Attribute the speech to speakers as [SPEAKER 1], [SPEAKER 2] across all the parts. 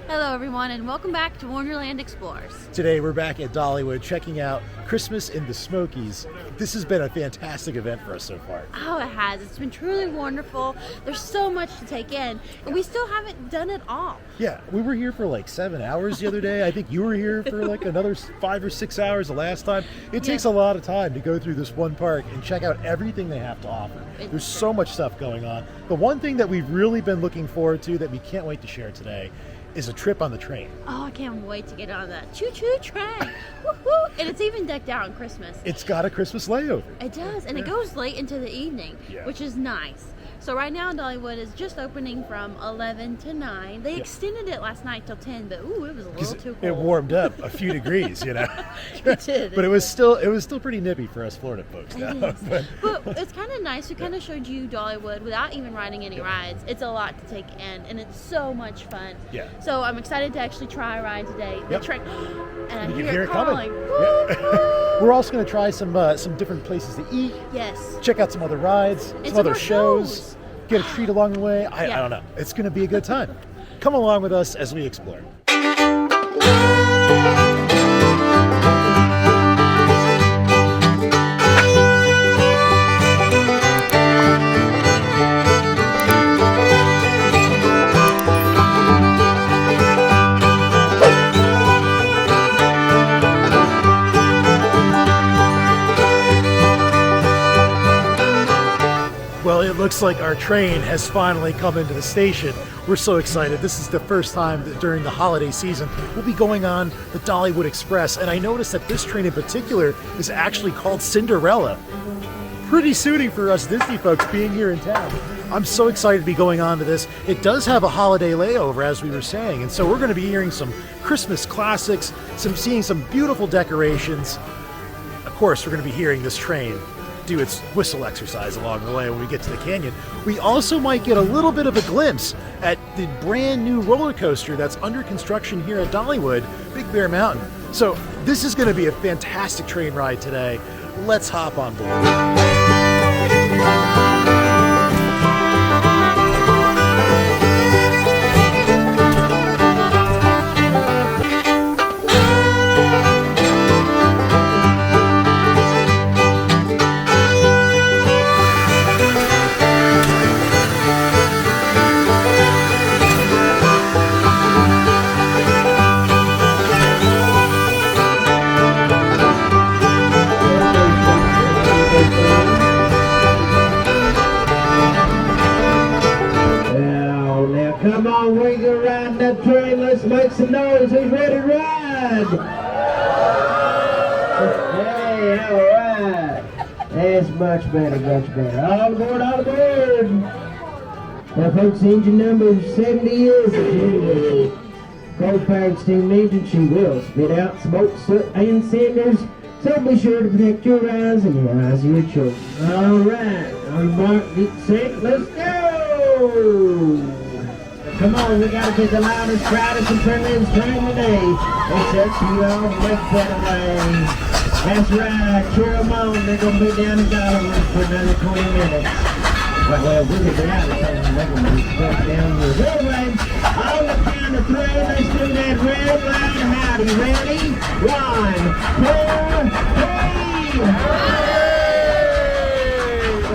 [SPEAKER 1] Hello everyone and welcome back to Wonderland Explores.
[SPEAKER 2] Today we're back at Dollywood checking out Christmas in the Smokies. This has been a fantastic event for us so far.
[SPEAKER 1] Oh, it has. It's been truly wonderful. There's so much to take in and we still haven't done it all.
[SPEAKER 2] Yeah, we were here for like 7 hours the other day. I think you were here for like another 5 or 6 hours the last time. It takes a lot of time to go through this one park and check out everything they have to offer. There's so much stuff going on. The one thing that we've really been looking forward to that we can't wait to share today is a trip on the train.
[SPEAKER 1] Oh, I can't wait to get on that choo-choo train. Woo-hoo. And it's even decked out on Christmas.
[SPEAKER 2] It's got a Christmas layover.
[SPEAKER 1] It does, and it goes late into the evening, which is nice. So right now Dollywood is just opening from 11 to 9. They extended it last night till 10, but ooh, it was a little too cold.
[SPEAKER 2] It warmed up a few degrees, you know.
[SPEAKER 1] It did.
[SPEAKER 2] But it was still pretty nippy for us Florida folks now.
[SPEAKER 1] But it's kind of nice. We kind of showed you Dollywood without even riding any rides. It's a lot to take in, and it's so much fun.
[SPEAKER 2] Yeah.
[SPEAKER 1] So I'm excited to actually try a ride today. The train, and I
[SPEAKER 2] you can
[SPEAKER 1] hear
[SPEAKER 2] hear
[SPEAKER 1] it
[SPEAKER 2] it coming. We're also going to try some different places to eat.
[SPEAKER 1] Yes.
[SPEAKER 2] Check out some other rides, some other shows. Get a treat along the way. I don't know. It's going to be a good time. Come along with us as we explore. Well, it looks like our train has finally come into the station. We're so excited. This is the first time that during the holiday season we'll be going on the Dollywood Express. And I noticed that this train in particular is actually called Cinderella. Pretty suiting for us Disney folks being here in town. I'm so excited to be going on to this. It does have a holiday layover, as we were saying. And so we're going to be hearing some Christmas classics, seeing some beautiful decorations. Of course, we're going to be hearing this train do its whistle exercise along the way when we get to the canyon. We also might get a little bit of a glimpse at the brand new roller coaster that's under construction here at Dollywood, Big Bear Mountain. So this is going to be a fantastic train ride today. Let's hop on board.
[SPEAKER 3] Come on, we can ride that train. Let's make some noise. Who's ready to ride? Hey, all right. That's much better, much better. All aboard, all aboard. Now, folks, engine number 70 is coal-powered steam engine. She will spit out smoke, soot, and cinders. So be sure to protect your eyes and your eyes of your children. All right. On the mark, get set. Let's go. Come on, we gotta get the loudest, proudest, and friendliest train today. It's up to you all to make better lane. That's right, cheer them on. They're gonna be down in Dollywood for another 20 minutes. Well, we could be out of town. They're gonna be stuck down here. Anyway, on the count of 3, let's do that red line. Howdy, ready? 1, 2, 3.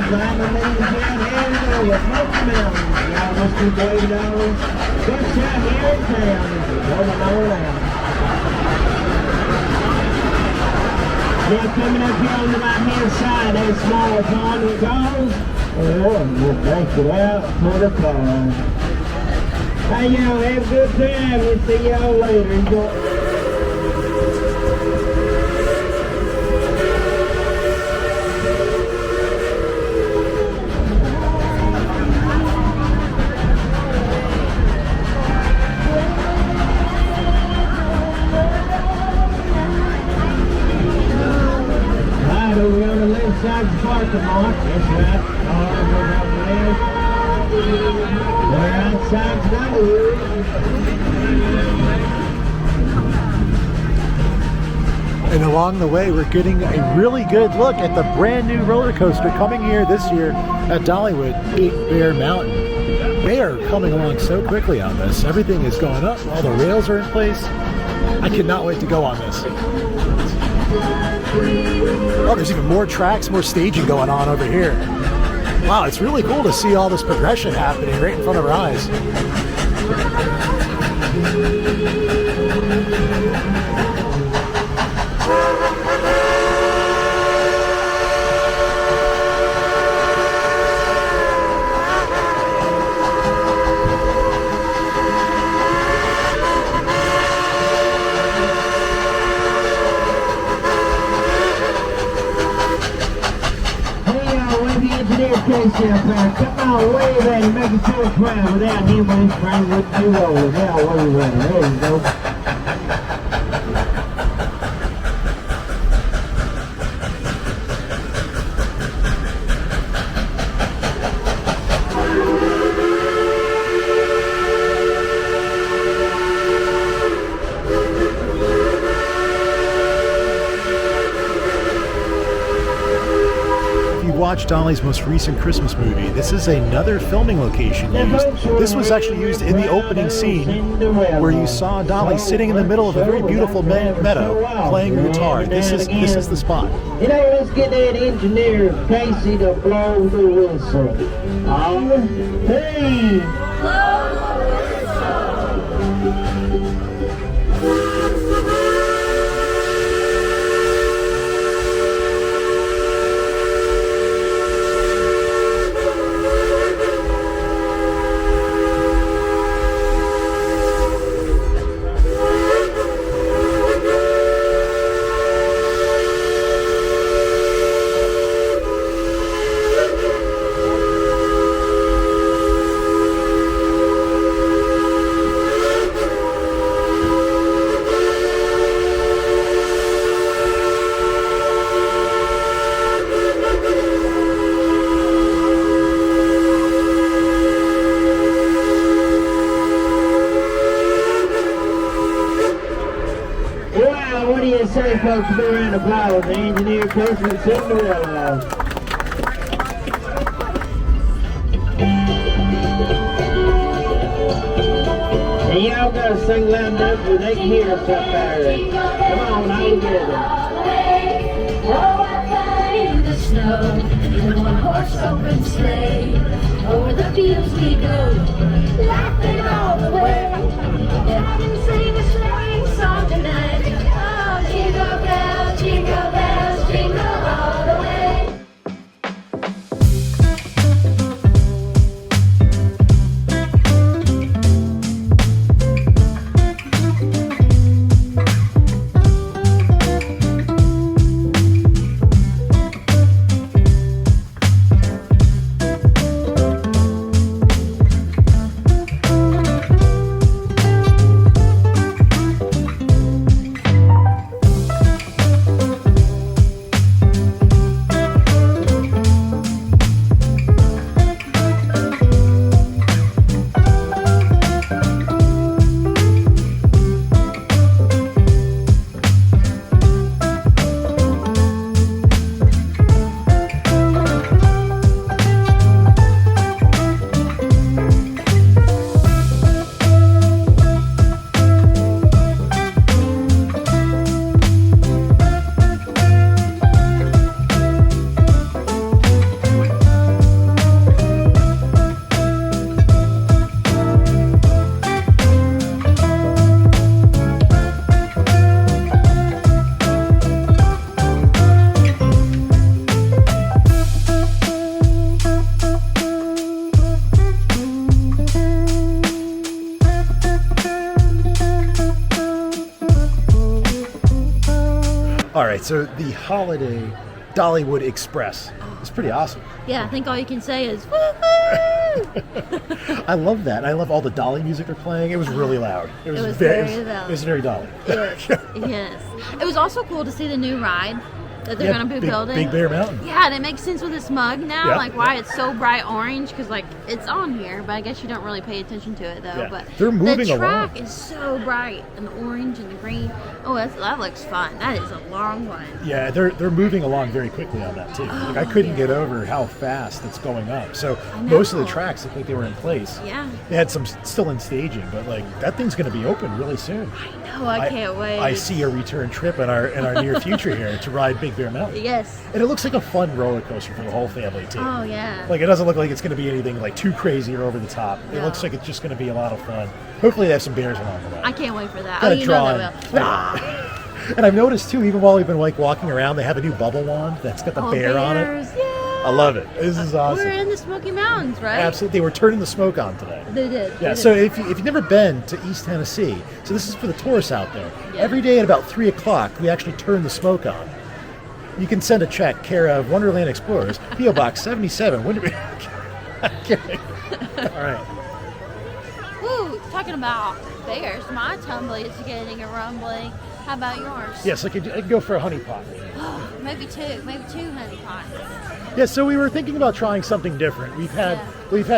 [SPEAKER 3] Climb the main down, here we go, with Smoky Mountain. Y'all must be brave dollars. First time here in town, rolling on out. Now coming up here on the right-hand side, that small pond we goes. Oh, we'll break it out for the car. Hey, y'all, have a good time. We'll see y'all later. Enjoy. Over on the left side of the parking lot. That's right. All over on the left. We're outside Dollywood.
[SPEAKER 2] And along the way, we're getting a really good look at the brand new roller coaster coming here this year at Dollywood, Big Bear Mountain. They are coming along so quickly on this. Everything is going up. All the rails are in place. I cannot wait to go on this. Oh, there's even more tracks, more staging going on over here. Wow, it's really cool to see all this progression happening right in front of our eyes.
[SPEAKER 3] Casey up there, come on, wave at him, make him feel proud. Without him, this train wouldn't be rolling. Now, wave at him. There you go.
[SPEAKER 2] Watch Dolly's most recent Christmas movie. This is another filming location used. This was actually used in the opening scene where you saw Dolly sitting in the middle of a very beautiful meadow playing her guitar. This is the spot.
[SPEAKER 3] You know, let's get that engineer Casey to blow the whistle. Hey! Blow the whistle! Say, folks, be around applause. The engineer Christmas Cinderella. And y'all gotta sing loud enough where they can hear us up there. Come on, all together.
[SPEAKER 4] In the snow, in one horse open sleigh, over the fields we go, laughing all the way. I can sing a sleighing song tonight. Oh, jingle bells, jingle all the way.
[SPEAKER 2] All right, so the holiday Dollywood Express is pretty awesome.
[SPEAKER 1] Yeah, I think all you can say is woo-hoo!
[SPEAKER 2] I love that. I love all the Dolly music they're playing. It was really loud.
[SPEAKER 1] It was very loud.
[SPEAKER 2] It was very Dolly.
[SPEAKER 1] Yes. It was also cool to see the new ride that they're going to be building.
[SPEAKER 2] Big Bear Mountain.
[SPEAKER 1] Yeah, and it makes sense with this mug now,
[SPEAKER 2] Yeah.
[SPEAKER 1] like why it's so bright orange, because like it's on here, but I guess you don't really pay attention to it though.
[SPEAKER 2] Yeah.
[SPEAKER 1] But
[SPEAKER 2] They're moving
[SPEAKER 1] the track
[SPEAKER 2] along.
[SPEAKER 1] is so bright, and the orange and the green. Oh, that looks fun. That is a long one.
[SPEAKER 2] Yeah, they're moving along very quickly on that too. Like I couldn't get over how fast it's going up. So most of the tracks look like they were in place.
[SPEAKER 1] Yeah.
[SPEAKER 2] They had some still in staging, but like that thing's going to be open really soon.
[SPEAKER 1] Oh, I can't wait.
[SPEAKER 2] I see a return trip in our near future here to ride Big Bear Mountain.
[SPEAKER 1] Yes.
[SPEAKER 2] And it looks like a fun roller coaster for the whole family too.
[SPEAKER 1] Oh yeah.
[SPEAKER 2] Like it doesn't look like it's going to be anything like too crazy or over the top. It
[SPEAKER 1] No.
[SPEAKER 2] looks like it's just going to be a lot of fun. Hopefully they have some bears along the way.
[SPEAKER 1] I can't wait for that.
[SPEAKER 2] Gotta
[SPEAKER 1] Oh, you
[SPEAKER 2] draw
[SPEAKER 1] know
[SPEAKER 2] in.
[SPEAKER 1] they will.
[SPEAKER 2] And I've noticed too, even while we've been like walking around, they have a new bubble wand that's got the bear on it.
[SPEAKER 1] Bears, yeah.
[SPEAKER 2] I love it. This is awesome.
[SPEAKER 1] We're in the Smoky Mountains, right?
[SPEAKER 2] Absolutely, they were turning the smoke on today.
[SPEAKER 1] They did.
[SPEAKER 2] Yeah,
[SPEAKER 1] they
[SPEAKER 2] so
[SPEAKER 1] did.
[SPEAKER 2] if you've never been to East Tennessee, so this is for the tourists out there.
[SPEAKER 1] Yeah.
[SPEAKER 2] Every day at about 3 o'clock, we actually turn the smoke on. You can send a check, care of Wonderland Explorers, P.O. Box 77. Winterberry. I'm kidding. All right.
[SPEAKER 1] Woo, talking about bears, my tumbly is getting a rumbling. How about yours?
[SPEAKER 2] Yes, I could go for a honey pot.
[SPEAKER 1] Maybe two honey pots.
[SPEAKER 2] Yeah, so we were thinking about trying something different. We've had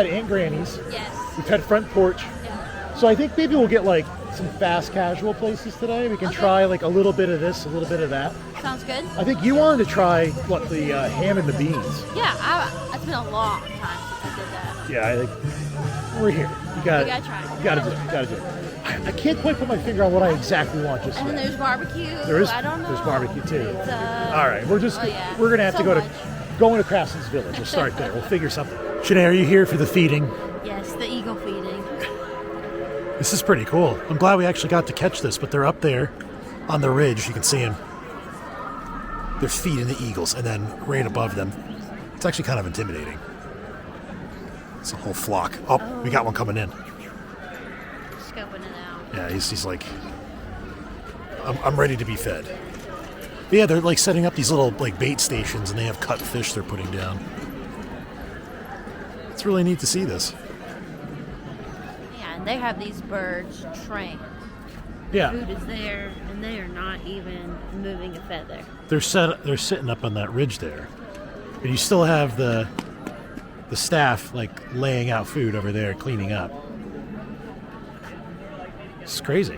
[SPEAKER 2] Aunt Granny's.
[SPEAKER 1] Yes.
[SPEAKER 2] We've had front porch.
[SPEAKER 1] Yeah.
[SPEAKER 2] So I think maybe we'll get like some fast casual places today. We can try like a little bit of this, a little bit of that.
[SPEAKER 1] Sounds good.
[SPEAKER 2] I think you wanted to try the ham and the beans.
[SPEAKER 1] Yeah, it's been a long time since I did that.
[SPEAKER 2] Yeah, I think we're here. You got
[SPEAKER 1] We gotta try it.
[SPEAKER 2] You got to do it. You got to do it. I can't quite put my finger on what I exactly want just
[SPEAKER 1] And
[SPEAKER 2] yet.
[SPEAKER 1] then there's barbecue.
[SPEAKER 2] There is.
[SPEAKER 1] I don't know.
[SPEAKER 2] There's barbecue too.
[SPEAKER 1] Pizza.
[SPEAKER 2] All right, we're
[SPEAKER 1] yeah.
[SPEAKER 2] gonna have
[SPEAKER 1] So
[SPEAKER 2] to go
[SPEAKER 1] much.
[SPEAKER 2] to into Craftson's Village. We'll start there. We'll figure something. Shanae, are you here for the feeding?
[SPEAKER 1] Yes, the eagle feeding.
[SPEAKER 2] This is pretty cool. I'm glad we actually got to catch this, but they're up there on the ridge. You can see them. They're feeding the eagles, and then right above them, it's actually kind of intimidating. It's a whole flock. Oh, we got one coming in.
[SPEAKER 1] Scoping it out.
[SPEAKER 2] Yeah, he's like, I'm ready to be fed. But yeah, they're like setting up these little like bait stations, and they have cut fish they're putting down. It's really neat to see this.
[SPEAKER 1] Yeah, and they have these birds trained.
[SPEAKER 2] Yeah,
[SPEAKER 1] Food is there, and they are not even moving a feather.
[SPEAKER 2] they're sitting up on that ridge there, and you still have the staff like laying out food over there, cleaning up. It's crazy.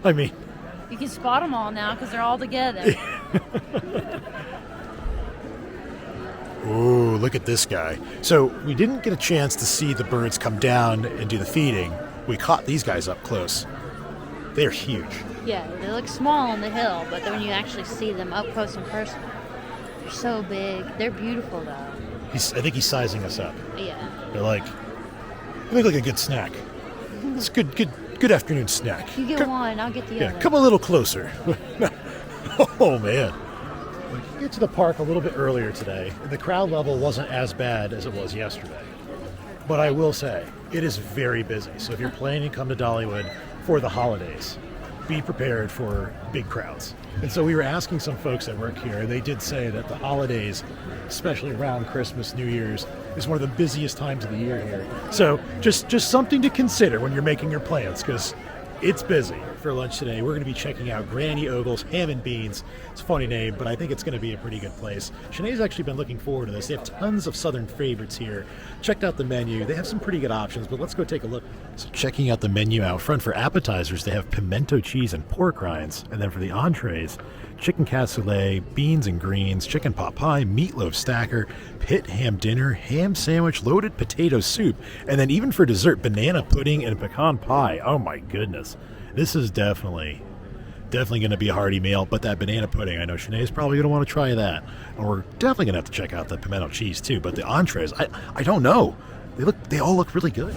[SPEAKER 2] I mean,
[SPEAKER 1] You can spot them all now because they're all together.
[SPEAKER 2] ooh, look at this guy. So we didn't get a chance to see the birds come down and do the feeding. We caught these guys up close. They're huge.
[SPEAKER 1] Yeah, they look small on the hill, but then when you actually see them up close and personal, they're so big. They're beautiful though.
[SPEAKER 2] I think he's sizing us up.
[SPEAKER 1] Yeah.
[SPEAKER 2] They're like, they look like a good snack. It's a good afternoon snack.
[SPEAKER 1] You get
[SPEAKER 2] Come-
[SPEAKER 1] one, I'll get the
[SPEAKER 2] Yeah,
[SPEAKER 1] other.
[SPEAKER 2] come a little closer. Oh man. We get to the park a little bit earlier today. The crowd level wasn't as bad as it was yesterday. But I will say, it is very busy. So if you're planning to come to Dollywood for the holidays, be prepared for big crowds. And so we were asking some folks that work here, and they did say that the holidays, especially around Christmas, New Year's, is one of the busiest times of the year here. So just something to consider when you're making your plans, because it's busy. For lunch today, we're going to be checking out Granny Ogle's Ham and Beans. It's a funny name, but I think it's going to be a pretty good place. Shanae's actually been looking forward to this. They have tons of Southern favorites here. Checked out the menu. They have some pretty good options, but let's go take a look. So checking out the menu out front for appetizers, they have pimento cheese and pork rinds. And then for the entrees, chicken cassoulet, beans and greens, chicken pot pie, meatloaf stacker, pit ham dinner, ham sandwich, loaded potato soup, and then even for dessert, banana pudding and pecan pie. Oh my goodness. This is definitely going to be a hearty meal, but that banana pudding, I know Shanae's probably going to want to try that. And we're definitely going to have to check out the pimento cheese too, but the entrees, I don't know. They all look really good.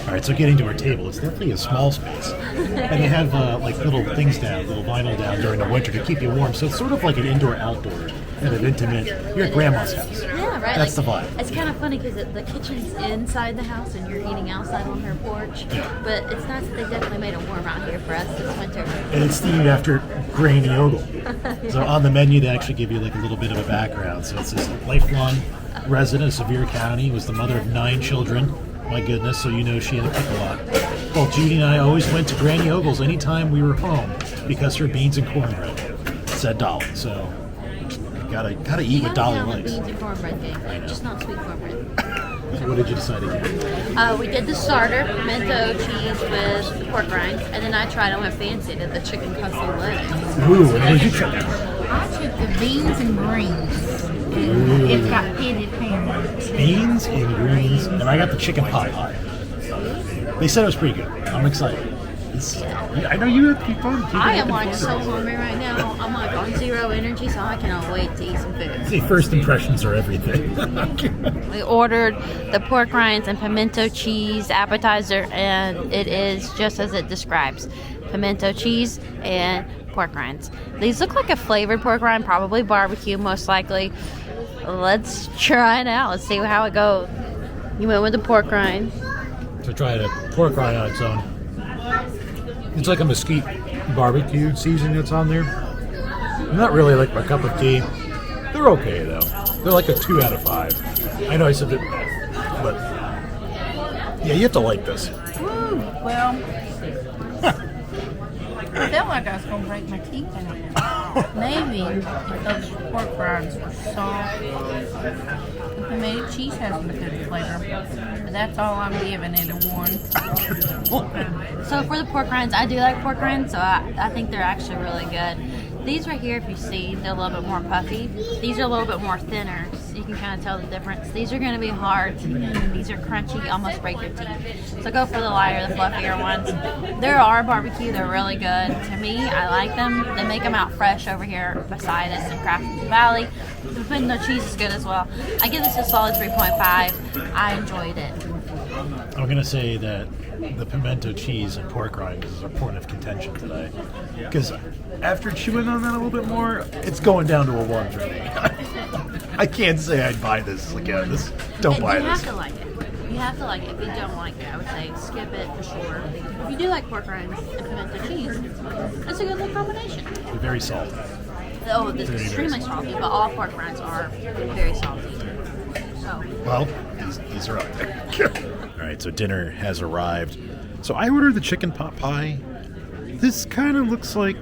[SPEAKER 2] All right, so getting to our table, it's definitely a small space. And they have like little things down, little vinyl down during the winter to keep you warm. So it's sort of like an indoor-outdoor kind of intimate. You're at grandma's house.
[SPEAKER 1] Yeah, right.
[SPEAKER 2] That's
[SPEAKER 1] like,
[SPEAKER 2] the vibe.
[SPEAKER 1] It's kind of funny because the kitchen's inside the house and you're eating outside on her porch.
[SPEAKER 2] Yeah.
[SPEAKER 1] But it's nice that they definitely made it warm out here for us this winter.
[SPEAKER 2] And it's themed after Granny Ogle. So on the menu, they actually give you like a little bit of a background. So it says lifelong resident of Sevier County, was the mother of 9 children. My goodness, so you know she had to cook a lot. Well, Judy and I always went to Granny Ogle's anytime we were home because her beans and cornbread. said Dolly, so gotta eat what Dolly likes.
[SPEAKER 1] Beans and cornbread thing, just not sweet cornbread.
[SPEAKER 2] So what did you decide again?
[SPEAKER 1] We did the starter, pimento cheese with pork rinds, and then I went fancy, did the chicken cassoulet.
[SPEAKER 2] Ooh, what did you try?
[SPEAKER 5] I took the beans and greens. And it's got pitted ham.
[SPEAKER 2] Beans and greens, and I got the chicken pot pie. They said it was pretty good. I'm excited. I know you have people.
[SPEAKER 1] I am like so hungry right now. I'm like on zero energy, so I cannot wait to eat some food.
[SPEAKER 2] See, first impressions are everything.
[SPEAKER 1] We ordered the pork rinds and pimento cheese appetizer, and it is just as it describes. Pimento cheese and pork rinds. These look like a flavored pork rind, probably barbecue, most likely. Let's try it out. Let's see how it goes. You went with the pork rind.
[SPEAKER 2] To try the pork rind on its own. It's like a mesquite barbecue seasoning that's on there. Not really like my cup of tea. They're okay though. They're like a 2 out of 5. I know I said that, but yeah, you have to like this.
[SPEAKER 5] Woo, well, I felt like I was going to break my teeth out. Maybe if those pork rinds were soft. The pimento cheese has a good flavor. But that's all I'm giving it, a 1.
[SPEAKER 1] So for the pork rinds, I do like pork rinds, so I think they're actually really good. These right here, if you see, they're a little bit more puffy. These are a little bit more thinner, so you can kind of tell the difference. These are going to be hard, and these are crunchy, almost break your teeth. So go for the lighter, the fluffier ones. There are barbecue, they're really good. To me, I like them. They make them out fresh over here beside us in Crafton Valley. The pimento cheese is good as well. I give this a solid 3.5. I enjoyed it.
[SPEAKER 2] I'm going to say that the pimento cheese and pork rind is a point of contention today. Because after chewing on that a little bit more, it's going down to a 1 for me. I can't say I'd buy this again. Don't buy
[SPEAKER 1] You
[SPEAKER 2] this.
[SPEAKER 1] have to like it. You have to like it. If you don't like it, I would say skip it for sure. If you do like pork rinds and pimento cheese, it's a good little combination.
[SPEAKER 2] They're very salty.
[SPEAKER 1] Oh, it's extremely salty, but all pork rinds are very salty. So,
[SPEAKER 2] Well, these are up there. All right, so dinner has arrived. So I ordered the chicken pot pie. This kind of looks like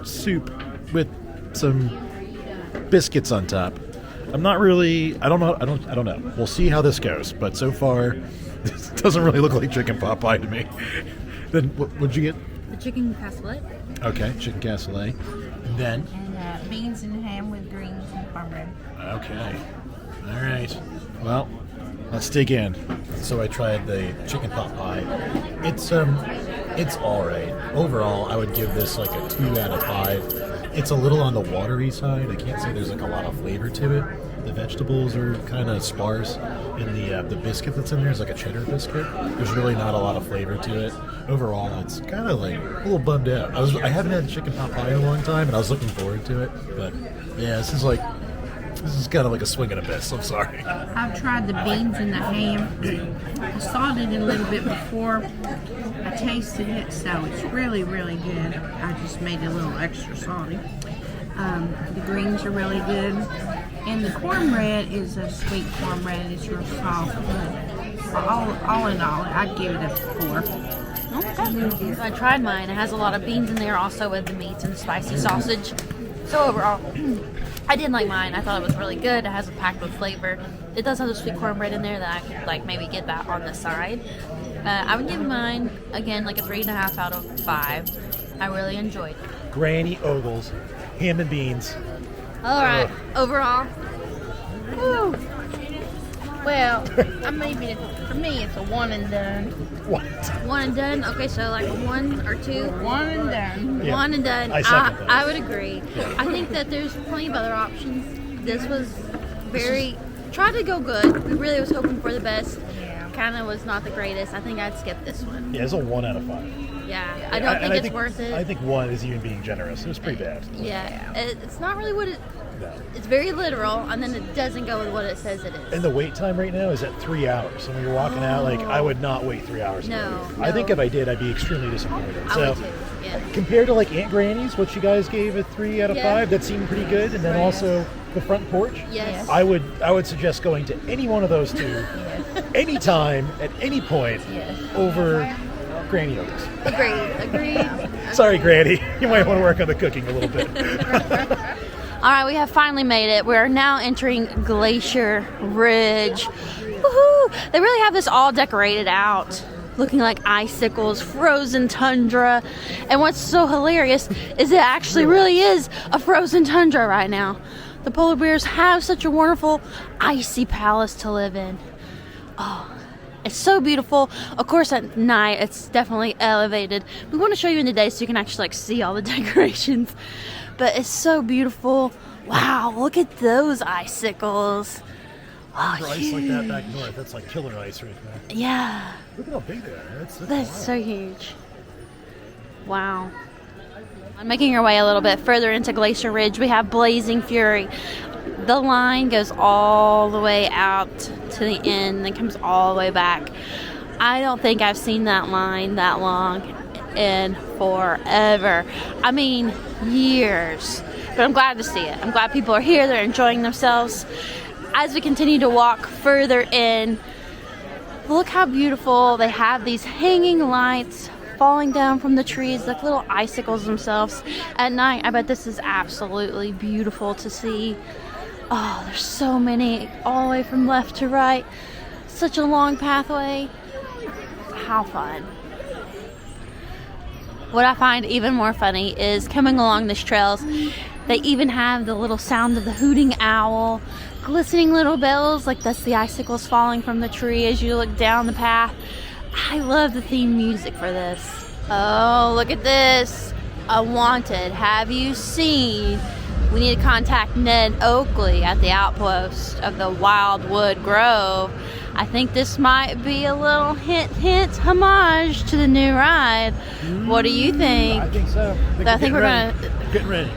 [SPEAKER 2] soup with some biscuits on top. I'm not really. I don't know. We'll see how this goes. But so far, this doesn't really look like chicken pot pie to me. Then what'd you get?
[SPEAKER 1] the chicken cassoulet.
[SPEAKER 2] Okay, chicken cassoulet. And then.
[SPEAKER 5] And beans and ham with greens and cornbread.
[SPEAKER 2] Okay. All right. Well, let's dig in. So I tried the chicken pot pie. It's all right. Overall, I would give this like a 2 out of 5. It's a little on the watery side. I can't say there's like a lot of flavor to it. The vegetables are kind of sparse, and the biscuit that's in there is like a cheddar biscuit. There's really not a lot of flavor to it. Overall, it's kind of like a little bummed out. I haven't had chicken pot pie in a long time, and I was looking forward to it. But yeah, this is kind of like a swing and a miss. I'm sorry.
[SPEAKER 5] I've tried the beans and the ham. I salted it a little bit before I tasted it, so it's really, really good. I just made it a little extra salty. The greens are really good. And the cornbread is a sweet cornbread. It's real soft. But all in all, I'd give it a 4.
[SPEAKER 1] Okay. So I tried mine. It has a lot of beans in there, also with the meats and the spicy sausage. So overall, I did like mine. I thought it was really good. It has a packed with flavor. It does have the sweet cornbread in there that I could like maybe get that on the side. I would give mine again like a 3.5 out of 5. I really enjoyed it.
[SPEAKER 2] Granny Ogle's ham and beans.
[SPEAKER 1] All right. Overall,
[SPEAKER 5] Woo. Well, for me, it's a 1 and done.
[SPEAKER 2] What?
[SPEAKER 1] 1 and done. Okay, so like a 1 or 2.
[SPEAKER 5] 1 and done.
[SPEAKER 2] Yeah.
[SPEAKER 1] 1 and done.
[SPEAKER 2] I second that.
[SPEAKER 1] I would agree. I think that there's plenty of other options. This was very tried to go good. We really was hoping for the best. Kind of was not the greatest. I think I'd skip this one.
[SPEAKER 2] Yeah, it's a 1 out of 5.
[SPEAKER 1] Yeah, I don't think it's worth it.
[SPEAKER 2] I think 1 is even being generous. It was pretty bad.
[SPEAKER 1] Yeah, it's not really what it.
[SPEAKER 2] No.
[SPEAKER 1] It's very literal, and then it doesn't go with what it says it is.
[SPEAKER 2] And the wait time right now is at 3 hours. So when you're walking out, like I would not wait 3 hours.
[SPEAKER 1] No,
[SPEAKER 2] I think if I did, I'd be extremely disappointed.
[SPEAKER 1] I
[SPEAKER 2] So
[SPEAKER 1] would too. Yeah.
[SPEAKER 2] compared to like Aunt Granny's, what you guys gave a 3 out of
[SPEAKER 1] Yeah.
[SPEAKER 2] 5, that seemed pretty good. And then also the front porch.
[SPEAKER 1] Yes.
[SPEAKER 2] I would suggest going to any one of those two, anytime, at any point, over Granny Ogles.
[SPEAKER 1] Agreed.
[SPEAKER 2] Sorry, Granny. You might want to work on the cooking a little bit.
[SPEAKER 1] All right, we have finally made it. We're now entering Glacier Ridge. Woohoo! They really have this all decorated out, looking like icicles, frozen tundra. And what's so hilarious is it actually really is a frozen tundra right now. The polar bears have such a wonderful icy palace to live in. Oh, it's so beautiful. Of course, at night, it's definitely elevated. We want to show you in the day so you can actually like see all the decorations. But it's so beautiful. Wow, look at those icicles. Oh,
[SPEAKER 2] For ice like that back north, that's like killer ice right there.
[SPEAKER 1] yeah.
[SPEAKER 2] Look at how big they are. That's
[SPEAKER 1] That's
[SPEAKER 2] wild.
[SPEAKER 1] so huge. Wow. I'm making our way a little bit further into Glacier Ridge. We have Blazing Fury. The line goes all the way out to the end and comes all the way back. I don't think I've seen that line that long in forever. I mean, years. But I'm glad to see it. I'm glad people are here. They're enjoying themselves. As we continue to walk further in, look how beautiful. They have these hanging lights falling down from the trees, like little icicles themselves. At night, I bet this is absolutely beautiful to see. Oh, there's so many all the way from left to right. Such a long pathway. How fun. What I find even more funny is coming along these trails, they even have the little sound of the hooting owl, glistening little bells, like that's the icicles falling from the tree as you look down the path. I love the theme music for this. Oh, look at this. A wanted. Have you seen? We need to contact Ned Oakley at the outpost of the Wildwood Grove. I think this might be a little hint homage to the new ride. What do you think?
[SPEAKER 2] I think so.
[SPEAKER 1] I think we're gonna
[SPEAKER 2] Getting ready.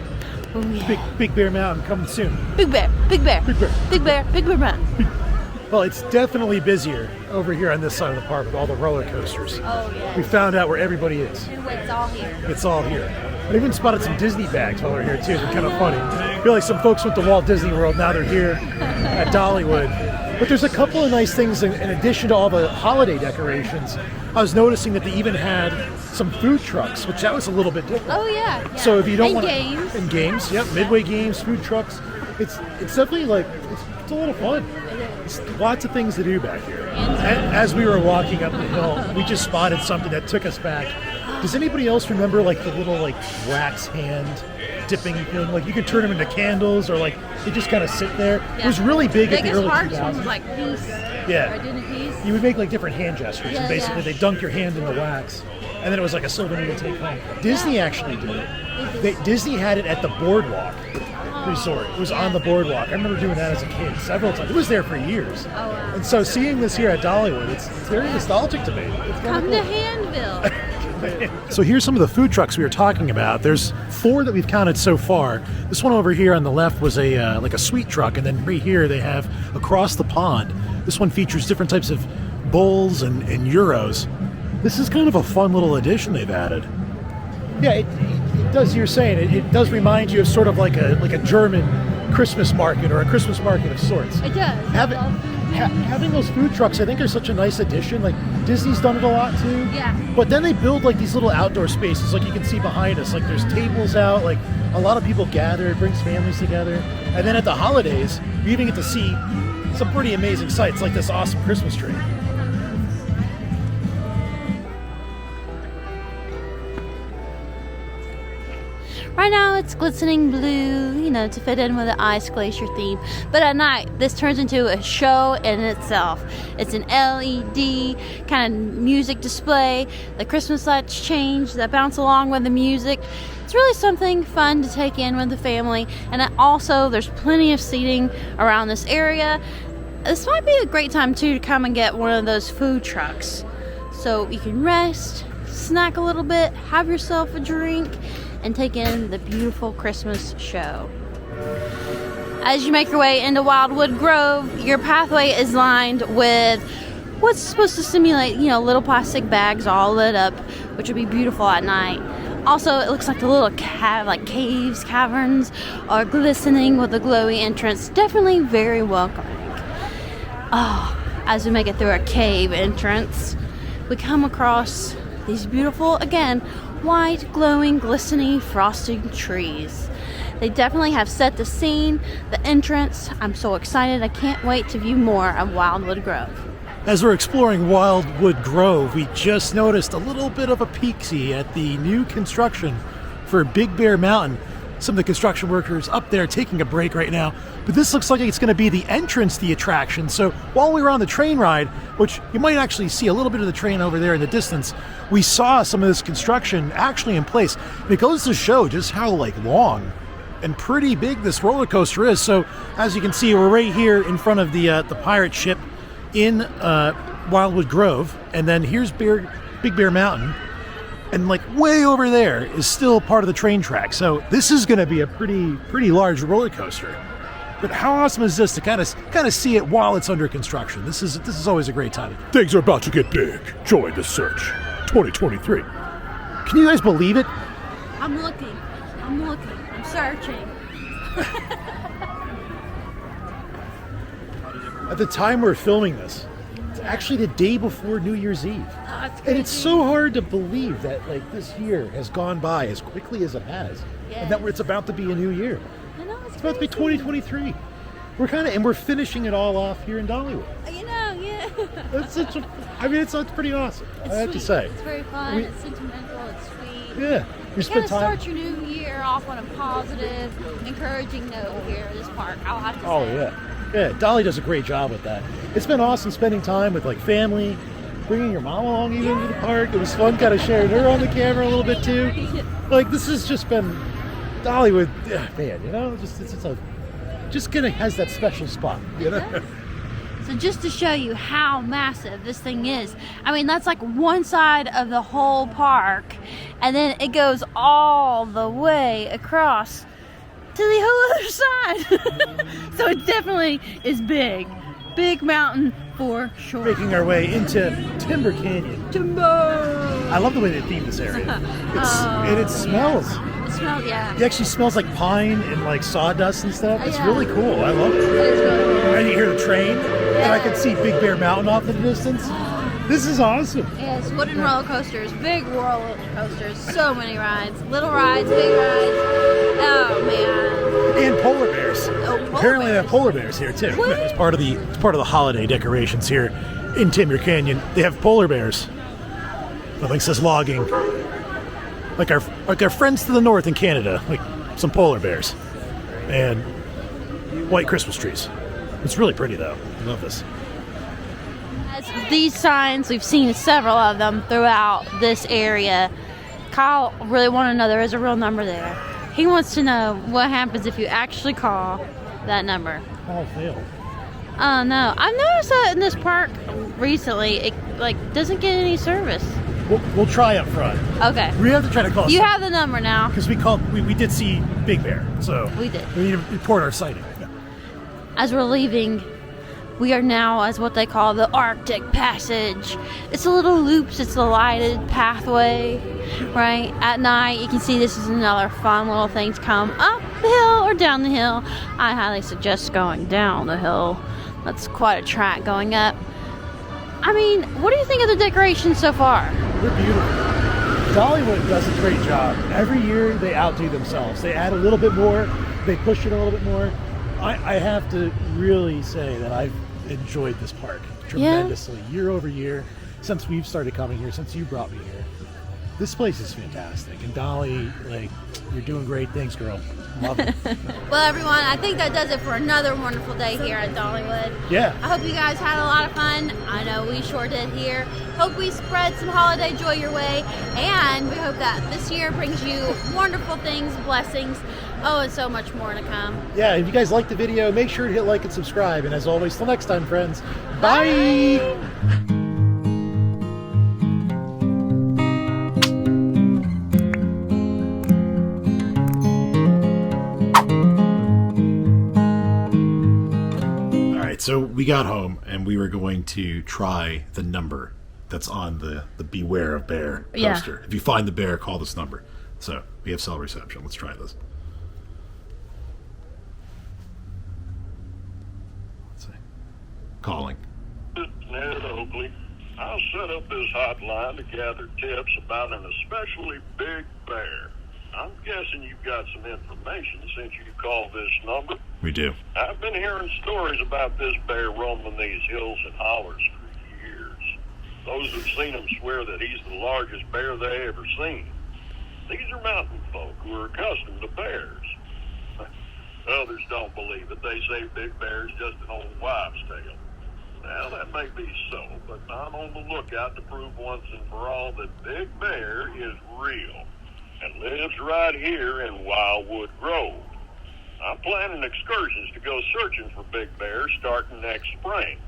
[SPEAKER 1] Oh, yeah.
[SPEAKER 2] Big Bear Mountain coming soon.
[SPEAKER 1] Big Bear.
[SPEAKER 2] Big Bear.
[SPEAKER 1] Mountain.
[SPEAKER 2] Well, it's definitely busier over here on this side of the park with all the roller coasters.
[SPEAKER 1] Oh, yeah.
[SPEAKER 2] We found out where everybody is.
[SPEAKER 1] It's all here.
[SPEAKER 2] It's all here. I even spotted some Disney bags while we were here too. They're kind of funny. I feel like some folks went to Walt Disney World. Now they're here at Dollywood. But there's a couple of nice things in addition to all the holiday decorations. I was noticing that they even had some food trucks, which that was a little bit different.
[SPEAKER 1] Oh, yeah.
[SPEAKER 2] So if you don't
[SPEAKER 1] And
[SPEAKER 2] want
[SPEAKER 1] games.
[SPEAKER 2] and games, yep, Midway games, food trucks. It's definitely like it's a lot of fun. It's lots of things to do back here. As we were walking up the hill, we just spotted something that took us back. Does anybody else remember like the little like wax hand dipping thing? Like you could turn them into candles, or like they just kind of sit there. It was really big at the
[SPEAKER 1] Biggest
[SPEAKER 2] early
[SPEAKER 1] hearts
[SPEAKER 2] 2000s.
[SPEAKER 1] was like peace.
[SPEAKER 2] Yeah.
[SPEAKER 1] I did a piece.
[SPEAKER 2] You would make like different hand gestures,
[SPEAKER 1] Yeah,
[SPEAKER 2] and basically
[SPEAKER 1] yeah.
[SPEAKER 2] they dunk your hand in the wax, and then it was like a souvenir to take home. Disney actually did it. Disney had it at the Boardwalk Resort. It was on the Boardwalk. I remember doing that as a kid several times. It was there for years. And so seeing this here at Dollywood, it's very nostalgic to me. It's kinda
[SPEAKER 1] Come to Handville.
[SPEAKER 2] So here's some of the food trucks we were talking about. There's 4 that we've counted so far. This one over here on the left was a like a sweet truck, and then right here they have across the pond. This one features different types of bowls and euros. This is kind of a fun little addition they've added. Yeah, it does. You're saying it does remind you of sort of like a German Christmas market or a Christmas market of sorts.
[SPEAKER 1] It does.
[SPEAKER 2] Having those food trucks, I think, are such a nice addition. Like Disney's done it a lot too.
[SPEAKER 1] Yeah.
[SPEAKER 2] But then they build like these little outdoor spaces, like you can see behind us. Like there's tables out. Like a lot of people gather. It brings families together. And then at the holidays, you even get to see some pretty amazing sights, like this awesome Christmas tree.
[SPEAKER 1] Right now it's glistening blue, you know, to fit in with the ice glacier theme. But at night, this turns into a show in itself. It's an LED kind of music display. The Christmas lights change that bounce along with the music. It's really something fun to take in with the family. And also, there's plenty of seating around this area. This might be a great time too to come and get one of those food trucks. So you can rest, snack a little bit, have yourself a drink, and take in the beautiful Christmas show. As you make your way into Wildwood Grove, your pathway is lined with what's supposed to simulate, you know, little plastic bags all lit up, which would be beautiful at night. Also, it looks like the little caves, caverns are glistening with a glowy entrance. Definitely very welcoming. Oh, as we make it through a cave entrance, we come across these beautiful, again, white, glowing, glistening, frosted trees. They definitely have set the scene, the entrance. I'm so excited. I can't wait to view more of Wildwood Grove.
[SPEAKER 2] As we're exploring Wildwood Grove, we just noticed a little bit of a peek-see at the new construction for Big Bear Mountain. Some of the construction workers up there taking a break right now, but this looks like it's going to be the entrance to the attraction. So while we were on the train ride, which you might actually see a little bit of the train over there in the distance, we saw some of this construction actually in place. And it goes to show just how long and pretty big this roller coaster is. So as you can see, we're right here in front of the pirate ship in Wildwood Grove, and then here's Big Bear Mountain. And way over there is still part of the train track. So this is going to be a pretty large roller coaster. But how awesome is this to kind of see it while it's under construction? This is always a great time.
[SPEAKER 6] Things are about to get big. Join the search. 2023.
[SPEAKER 2] Can you guys believe it?
[SPEAKER 1] I'm looking. I'm searching.
[SPEAKER 2] At the time we're filming this, it's actually the day before New Year's Eve.
[SPEAKER 1] That's
[SPEAKER 2] And it's so hard to believe that this year has gone by as quickly as it has. And that it's about to be a new year.
[SPEAKER 1] I know, it's
[SPEAKER 2] about to be 2023. We're finishing it all off here in Dollywood.
[SPEAKER 1] Yeah.
[SPEAKER 2] It's pretty awesome. I have to say.
[SPEAKER 1] It's very fun, it's sentimental, it's sweet.
[SPEAKER 2] Yeah.
[SPEAKER 1] You gotta start your new year off on a positive, encouraging note here at this park, I'll have to say.
[SPEAKER 2] Oh, yeah. Yeah, Dolly does a great job with that. It's been awesome spending time with family, bringing your mom along even to the park. It was fun kind of sharing her on the camera a little bit too. This has just been Dollywood, man, just kind of has that special spot,
[SPEAKER 1] So just to show you how massive this thing is, that's one side of the whole park, and then it goes all the way across to the whole other side. So it definitely is big. Big mountain for sure.
[SPEAKER 2] Making our way into Timber Canyon.
[SPEAKER 1] Timber!
[SPEAKER 2] I love the way they theme this area. And it smells.
[SPEAKER 1] It smells, yeah.
[SPEAKER 2] It actually smells like pine and sawdust and stuff. It's really cool. I love it.
[SPEAKER 1] It is really cool.
[SPEAKER 2] And you hear the train, and I can see Big Bear Mountain off in the distance. This is awesome.
[SPEAKER 1] Yes, wooden roller coasters, big roller coasters, so many rides. Little rides, big rides. Oh, man.
[SPEAKER 2] And polar bears. Apparently they have polar bears here too.
[SPEAKER 1] What?
[SPEAKER 2] It's part of the holiday decorations here in Timber Canyon. They have polar bears. Nothing says logging. Like our friends to the north in Canada, some polar bears. And white Christmas trees. It's really pretty though. I love this.
[SPEAKER 1] These signs, we've seen several of them throughout this area. Kyle really wanted to know there is a real number there. He wants to know what happens if you actually call that number.
[SPEAKER 2] All failed.
[SPEAKER 1] Oh no, I've noticed that in this park recently, it doesn't get any service.
[SPEAKER 2] We'll try up front.
[SPEAKER 1] Okay.
[SPEAKER 2] We have to try to call.
[SPEAKER 1] You have the number now.
[SPEAKER 2] Because we did see Big Bear, so
[SPEAKER 1] we did.
[SPEAKER 2] We need to report our sighting. Yeah.
[SPEAKER 1] As we're leaving, we are now as what they call the Arctic Passage. It's a little loops, it's a lighted pathway, right? At night, you can see this is another fun little thing to come up the hill or down the hill. I highly suggest going down the hill. That's quite a track going up. What do you think of the decorations so far?
[SPEAKER 2] They're beautiful. Dollywood does a great job. Every year they outdo themselves. They add a little bit more, they push it a little bit more. I have to really say that I've enjoyed this park tremendously year over year since we've started coming here, since you brought me here. This place is fantastic. And Dolly, you're doing great things, girl. Love it.
[SPEAKER 1] Well, everyone, I think that does it for another wonderful day here at Dollywood.
[SPEAKER 2] Yeah.
[SPEAKER 1] I hope you guys had a lot of fun. I know we sure did here. Hope we spread some holiday joy your way. And we hope that this year brings you wonderful things, blessings, and so much more to come.
[SPEAKER 2] Yeah, if you guys liked the video, make sure to hit like and subscribe. And as always, till next time, friends. Bye. So we got home and we were going to try the number that's on the Beware of Bear poster. If you find the bear, call this number. So we have cell reception. Let's try this. Let's see. Calling.
[SPEAKER 6] Ogle.
[SPEAKER 7] I'll set up this hotline to gather tips about an especially big bear. I'm guessing you've got some information since you called this number.
[SPEAKER 6] We do.
[SPEAKER 7] I've been hearing stories about this bear roaming these hills and hollers for years. Those who've seen him swear that he's the largest bear they ever seen. These are mountain folk who are accustomed to bears. Others don't believe it. They say Big Bear's just an old wives' tale. Now, that may be so, but I'm on the lookout to prove once and for all that Big Bear is real and lives right here in Wildwood Grove. I'm planning excursions to go searching for Big Bear starting next spring.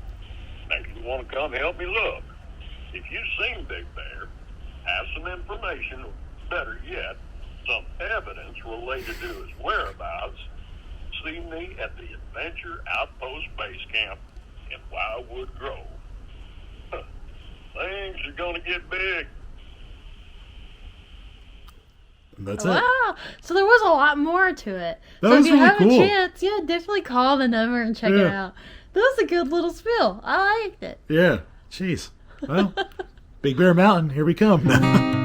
[SPEAKER 7] Maybe you want to come help me look. If you've seen Big Bear, have some information, or better yet, some evidence related to his whereabouts, see me at the Adventure Outpost Base Camp in Wildwood Grove. Things are going to get big.
[SPEAKER 6] That's it.
[SPEAKER 1] Wow. So there was a lot more to it.
[SPEAKER 6] That
[SPEAKER 1] so
[SPEAKER 6] was
[SPEAKER 1] if you
[SPEAKER 6] really
[SPEAKER 1] have
[SPEAKER 6] cool.
[SPEAKER 1] a chance, yeah, definitely call the number and check it
[SPEAKER 6] Yeah.
[SPEAKER 1] out. That was a good little spill. I liked it.
[SPEAKER 6] Yeah. Jeez. Well, Big Bear Mountain, here we come.